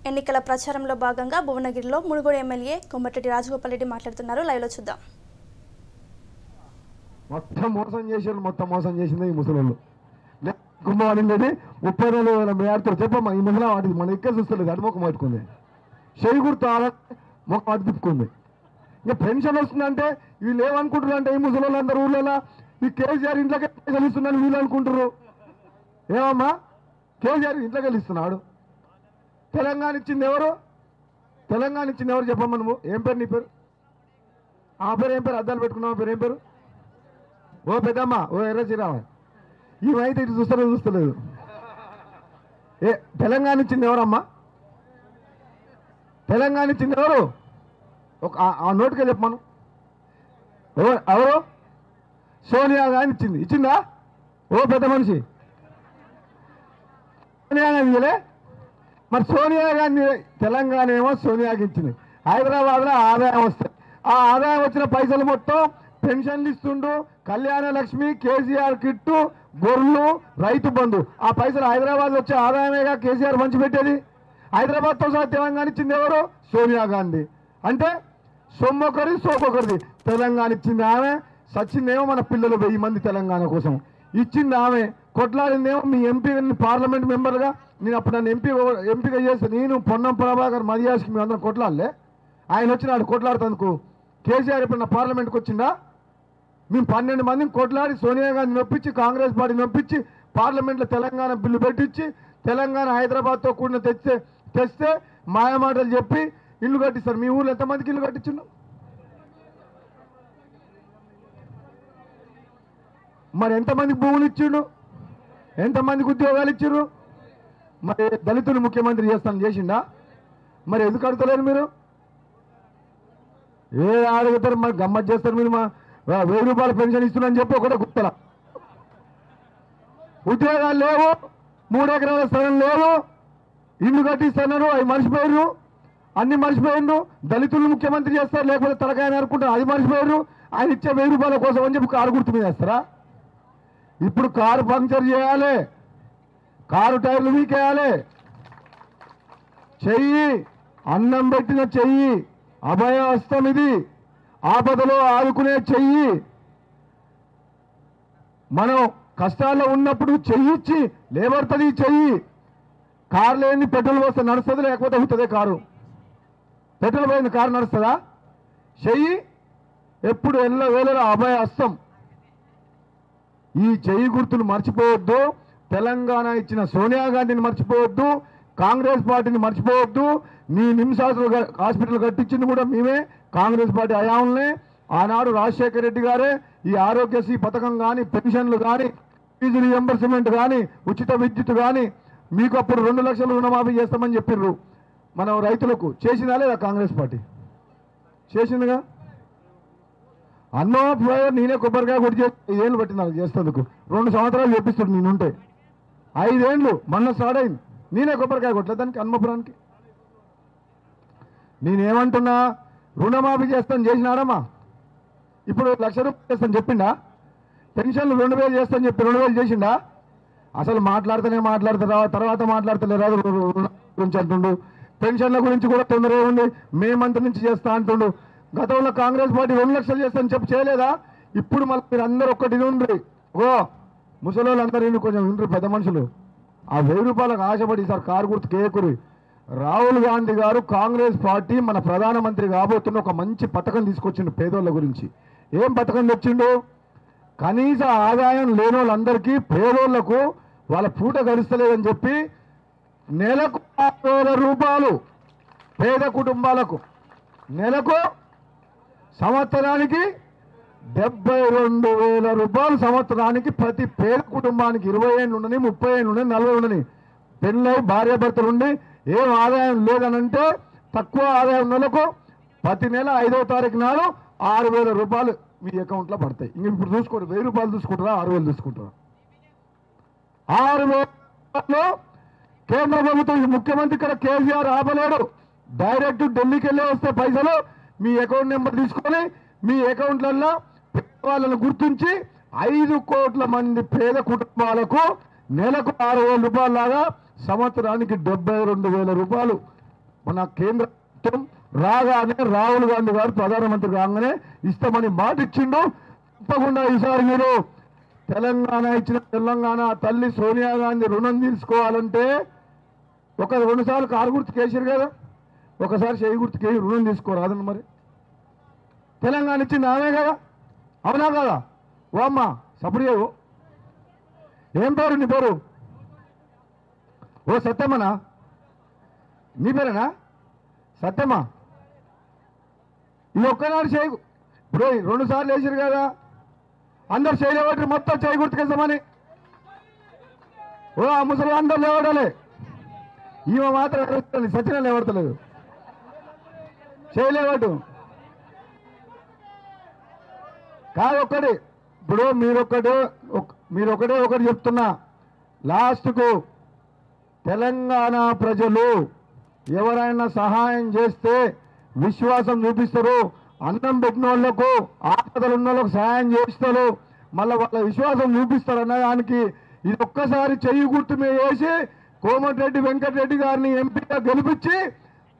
ఎన్నికల ప్రచారంలో భాగంగా భువనగిరిలో మునుగోడు ఎమ్మెల్యే కొమ్మటిరెడ్డి రాజగోపాల్ రెడ్డి మాట్లాడుతున్నారు. లైవ్లో చూద్దాం. మొత్తం మోసం చేసింది ఈ ముసలోళ్ళు. కుమ్మవాడింది 30,000 మేడతో చెప్పమ్మా. ఈ ముసలా వాటి మన ఎక్కడ చూస్తలేదు, అడిమొక్క పట్టుకుంది, చెయ్యి గుర్తు మొక్క అటు తిప్పుకుంది. ఇంకా పెన్షన్ వస్తుందంటే వీళ్ళు ఏమనుకుంటారు అంటే ఈ ముసలోళ్ళు అందరు ఊళ్ళో ఈ కేసీఆర్ ఇంట్లోకి గెలుస్తున్నాను వీళ్ళు అనుకుంటారు. ఏమమ్మా కేసీఆర్ ఇంట్లోకి గెలుస్తున్నాడు. తెలంగాణ ఇచ్చింది ఎవరు? చెప్పమ్మా. నువ్వు ఏం పేరు? నీ పేరు? ఆ పేరు ఏం పేరు? అద్దాలు పెట్టుకున్నావు పేరు ఏం పేరు? ఓ పెద్దమ్మ, ఓ ఎర్ర శ్రీరామ. ఈమైతే ఇటు చూస్తలేదు. తెలంగాణ ఇచ్చింది ఎవరమ్మా? తెలంగాణ ఇచ్చింది ఎవరు? ఆ నోటుకే చెప్పమను. ఎవరు? సోనియా గాంధీ ఇచ్చిందా? ఓ పెద్ద మనిషి, సోనియా గాంధీ ఇవ్వలే. మరి సోనియా గాంధీ తెలంగాణ ఏమో సోనియాకి ఇచ్చింది. హైదరాబాద్లో ఆదాయం వస్తాయి. ఆ ఆదాయం వచ్చిన పైసలు మొత్తం పెన్షన్లు ఇస్తుండు, కళ్యాణ లక్ష్మి, కేసీఆర్ కిట్టు, గొర్రెలు, రైతు బంధు. ఆ పైసలు హైదరాబాద్ వచ్చే ఆదాయమేగా కేసీఆర్ పంచిపెట్టేది. హైదరాబాద్తో సహా తెలంగాణ ఇచ్చింది ఎవరు? సోనియా గాంధీ. అంటే సొమ్మొకరి సోకొకరిది. తెలంగాణ ఇచ్చింది ఆమె, సచ్చిందేమో మన పిల్లలు 1000 మంది తెలంగాణ కోసం ఇచ్చింది ఆమె. కొట్లాడిందేమో మీ ఎంపీ, పార్లమెంట్ మెంబర్గా నేను అప్పుడు నన్ను ఎంపీగా చేస్తే నేను పొన్నం ప్రభాకర్ మదియాస్కి మేము అందరం కొట్లాడలే. ఆయన వచ్చినాడు కొట్లాడుతందుకు. కేసీఆర్ ఇప్పుడు నా పార్లమెంట్కి వచ్చిందా? మేము 12 మందిని కొట్లాడి సోనియా గాంధీ నొప్పించి, కాంగ్రెస్ పార్టీ నొప్పించి, పార్లమెంట్లో తెలంగాణ బిల్లు పెట్టించి, తెలంగాణ హైదరాబాద్తో కూడిన తెస్తే మాయమాటలు చెప్పి ఇల్లు కట్టిస్తారు. మీ ఊళ్ళో ఎంతమందికి ఇల్లు కట్టించున్నాం? మరి ఎంతమందికి భూములు ఇచ్చిండు? ఎంతమందికి ఉద్యోగాలు ఇచ్చిండ్రు? మరి దళితులు ముఖ్యమంత్రి చేసిండా? మరి ఎందుకు అడుగుతలేరు మీరు? అడుగుతారు, మరి గమ్మత్ చేస్తారు మీరు. మా 1000 రూపాయల పెన్షన్ ఇస్తున్నారని చెప్పి ఒకటే గుర్తల. ఉద్యోగాలు లేవు, 3 ఎకరాల స్థలం లేవు, ఇల్లు కట్టిస్తున్నారు, అవి మర్చిపోయారు. అన్ని మర్చిపోయిండు. దళితులు ముఖ్యమంత్రి చేస్తారు, లేకపోతే తలకాయని అనుకుంటారు, అది మర్చిపోయారు. ఆయన ఇచ్చే 1000 రూపాయల కోసం అని చెప్పి కారు గుర్తు మీద వేస్తారా? ఇప్పుడు కారు పంక్చర్ చేయాలి, కారు టైర్లు వీకేయాలి, చెయ్యి అన్నం పెట్టిన చెయ్యి, అభయ హస్తం ఇది, ఆపదలో ఆదుకునే చెయ్యి. మనం కష్టాల్లో ఉన్నప్పుడు చెయ్యిచ్చి లేబడుతుంది చెయ్యి. కారు లేని పెట్రోల్ పోస్తే నడుస్తుంది, లేకపోతే అవుతుంది కారు. పెట్రోల్ పోయింది కారు నడుస్తుందా? చెయ్యి ఎప్పుడు వేళలో అభయ హస్తం. ఈ చెయ్యి గుర్తులు మర్చిపోవద్దు. తెలంగాణ ఇచ్చిన సోనియా గాంధీని మర్చిపోవద్దు, కాంగ్రెస్ పార్టీని మర్చిపోవద్దు. నీ నిమ్స్ హాస్పిటల్ కట్టించింది కూడా మేమే, కాంగ్రెస్ పార్టీ హయాంలోనే. ఆనాడు రాజశేఖర రెడ్డి గారే ఈ ఆరోగ్యశ్రీ పథకం కానీ, పెన్షన్లు కానీ, ఫీజు రియంబర్స్మెంట్ కానీ, ఉచిత విద్యుత్ కానీ, మీకు అప్పుడు 2 లక్షల రుణమాఫీ చేస్తామని చెప్పిర్రు మనం రైతులకు. చేసిందా లేదా? కాంగ్రెస్ పార్టీ చేసిందిగా. అన్నో ఫ్లైవర్ నేనే కొబ్బరికాయ కొట్టి 5 ఏళ్ళు పట్టింది చేస్తేందుకు. 2 సంవత్సరాలు చేపిస్తాడు నేనుంటే. 5 ఏళ్ళు మొన్న స్టార్ట్ అయింది. నేనే కొబ్బరికాయ కొట్టలేదు దానికి, హన్మపురానికి. నేనేమంటున్నా, రుణమాఫీ చేసినాడమ్మా. ఇప్పుడు 1,00,000 రూపాయలు చేస్తాను చెప్పిండా? పెన్షన్లు 2,000 చేస్తాను చెప్పి 2,000 చేసిండా? అసలు మాట్లాడతారు, తర్వాత మాట్లాడతలేరు గురించి అంటుండు. పెన్షన్ల గురించి కూడా తొందరగా ఉంది, మే మంత్ నుంచి చేస్తా అంటుండు. గతంలో కాంగ్రెస్ పార్టీ 2 లక్షలు చేస్తాను చెప్పి చేయలేదా? ఇప్పుడు మళ్ళీ మీరు అందరూ ఒక్కటి ఉండ్రి. ముసలోళ్ళు అందరూ కొంచెం ఉండ్రి, పెద్ద మనుషులు. ఆ 1000 రూపాయలకు ఆశపడి సార్ కారు గుర్తు కేకురి. రాహుల్ గాంధీ గారు కాంగ్రెస్ పార్టీ మన ప్రధానమంత్రి కాబోతున్న ఒక మంచి పథకం తీసుకొచ్చిండు పేదోళ్ళ గురించి. ఏం పథకం తెచ్చిండు? కనీస ఆదాయం లేని వాళ్ళందరికీ, పేదోళ్లకు వాళ్ళ పూట గడుస్తలేదని చెప్పి నెలకు 6,000 రూపాయలు పేద కుటుంబాలకు, నెలకు సంవత్సరానికి 72,000 రూపాయలు సంవత్సరానికి ప్రతి పేద కుటుంబానికి. 20 ఏళ్ళు ఉండని, 30 ఏళ్ళు ఉండని, 40 ఉండని, పెళ్ళై భార్యాభర్తలు ఉండి ఏం ఆదాయం లేదనంటే తక్కువ ఆదాయం నెలకు ప్రతి నెల 5వ తారీఖు నాడు 6,000 రూపాయలు మీ అకౌంట్లో పడతాయి. ఇంక ఇప్పుడు చూసుకోండి, 1000 రూపాయలు చూసుకుంటారా, 6,000 చూసుకుంటారా? 6,000 కేంద్ర ప్రభుత్వం ముఖ్యమంత్రి ఇక్కడ కేసీఆర్ ఆపలేడు. డైరెక్ట్ ఢిల్లీకి వెళ్ళి వస్తే పైసలు మీ అకౌంట్ నెంబర్ తీసుకొని మీ అకౌంట్లలో వాళ్ళను గుర్తించి 5 కోట్ల మంది పేద కుటుంబాలకు నెలకు 6,000 రూపాయల లాగా సంవత్సరానికి 72,000 రూపాయలు మన కేంద్ర ప్రభుత్వం రాగానే రాహుల్ గాంధీ గారు ప్రధానమంత్రి కాగానే ఇస్తామని మాట ఇచ్చిండు. తప్పకుండా ఈసారి మీరు తెలంగాణ ఇచ్చిన తెలంగాణ తల్లి సోనియా గాంధీ రుణం తీసుకోవాలంటే ఒక 2 సార్లు కారు గుర్తుకు వేసారు కదా, ఒకసారి చేయి గుర్తుకు వేసి రుణం తీసుకోరాదండి. మరి తెలంగాణ ఇచ్చింది ఆమె కదా, అవునా కదా? ఓ అమ్మ సప్పుడు చేయవు. ఏం పేరు నీ పేరు? ఓ సత్యమ్మనా? నీ పేరేనా సత్యమ్మ? ఇది ఒక్కనాడు చేయకు. ఇప్పుడు 2 సార్లు వేసారు కదా, అందరు చేయలేబట్టి మొత్తం చేయి గుర్తుకేస్తామని. ఓ ఆ ముసలి అందరు లేవడాలి, ఈమె మాత్రం సచిన లేవడతలేదు, చేయలేవట్టు కాదు. ఒక్కటి ఇప్పుడు మీరొకటే ఒకటి చెప్తున్నా, లాస్ట్కు తెలంగాణ ప్రజలు ఎవరైనా సహాయం చేస్తే విశ్వాసం చూపిస్తారు. అన్నం పెట్టిన వాళ్ళకు ఆపదలు ఉన్న వాళ్ళకు సహాయం చేస్తారు, మళ్ళీ వాళ్ళ విశ్వాసం చూపిస్తారు అన్నదానికి ఇది ఒక్కసారి చెయ్యి గుర్తు మీద వేసి కోమటిరెడ్డి వెంకటరెడ్డి గారిని ఎంపీగా గెలిపించి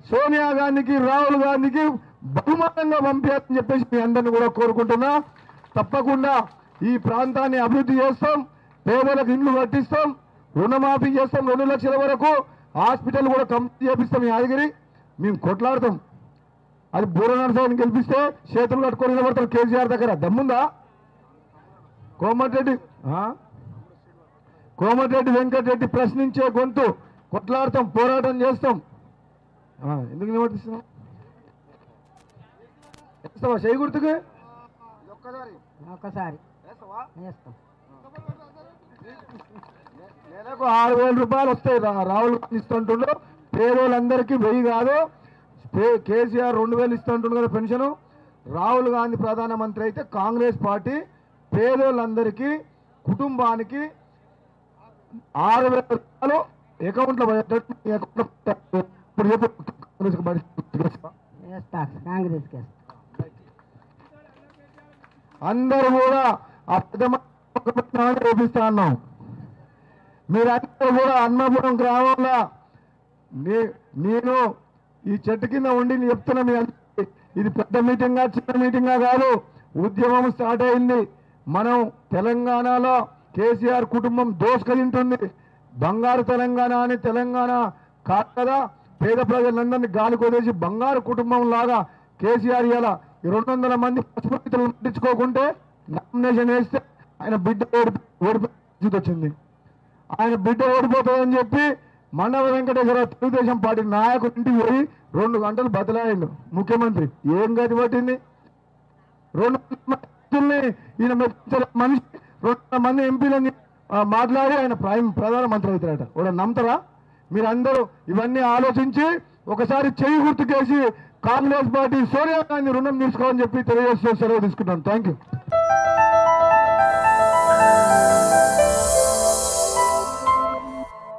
సోనియా గాంధీకి రాహుల్ గాంధీకి బహుమానంగా పంపించాలని చెప్పేసి మీ అందరినీ కూడా కోరుకుంటున్నా. తప్పకుండా ఈ ప్రాంతాన్ని అభివృద్ధి చేస్తాం, పేదలకు ఇండ్లు కట్టిస్తాం, రుణమాఫీ చేస్తాం, 2 లక్షల వరకు హాస్పిటల్ కూడా కంప్లీట్ చేపిస్తాం. యాదగిరి మేము కొట్లాడతాం. అది బూర నరసాన్ని గెలిపిస్తే చేతులు కట్టుకొని నిలబడతారు కేసీఆర్ దగ్గర. దమ్ముందా? కోమటిరెడ్డి వెంకటరెడ్డి ప్రశ్నించే గొంతు, కొట్లాడతాం, పోరాటం చేస్తాం. ఎందుకు నిలబడిస్తున్నాం? వేస్తావా చేయి గుర్తుకు? ఒక్కసారి నెలకు 6,000 రూపాయలు వస్తాయి. రాహుల్ గాంధీ ఇస్తుంటుండో పేదోళ్ళందరికీ 1000 కాదు, కేసీఆర్ 2000 ఇస్తుంటుండు కదా పెన్షన్. రాహుల్ గాంధీ ప్రధానమంత్రి అయితే కాంగ్రెస్ పార్టీ పేదోళ్ళందరికీ కుటుంబానికి 6,000 రూపాయలు అకౌంట్లో కాంగ్రెస్ అందరూ కూడా ఆ పెద్ద చూపిస్తా అన్నాం. మీరందరూ కూడా అన్నపురం గ్రామంలో నేను ఈ చెట్టు కింద ఉండి చెప్తున్నా మీ అందరికీ, ఇది పెద్ద మీటింగా చిన్న మీటింగా కాదు, ఉద్యమం స్టార్ట్ అయింది. మనం తెలంగాణలో కేసీఆర్ కుటుంబం దోసుకలింటుంది. బంగారు తెలంగాణ అని తెలంగాణ కాదు కదా, పేద ప్రజలందరినీ గాలి కొదేసి బంగారు కుటుంబం లాగా కేసీఆర్ ఇలా 200 మంది పశుపతితులను పట్టించుకోకుంటే నామినేషన్ వేస్తే ఆయన బిడ్డ ఓడిపోయి వచ్చింది. ఆయన బిడ్డ ఓడిపోతుందని చెప్పి మండవ వెంకటేశ్వర తెలుగుదేశం పార్టీ నాయకుడి ఇంటికి పోయి 2 గంటలు బదలాయిండు ముఖ్యమంత్రి. ఏం గది పట్టింది? 2 మందిని ఈయన మనిషి 200 మంది ఎంపీలని మాట్లాడి ఆయన ప్రధానమంత్రి అవుతారట. కూడా నమ్ముతారా? మీరందరూ ఇవన్నీ ఆలోచించి ఒకసారి చెయ్యి గుర్తుకేసి కాంగ్రెస్ పార్టీ సోనియా గాంధీ రుణం తీసుకోవాలని చెప్పి తెలియజేస్తూ సెలవు తీసుకుంటాను. Thank you.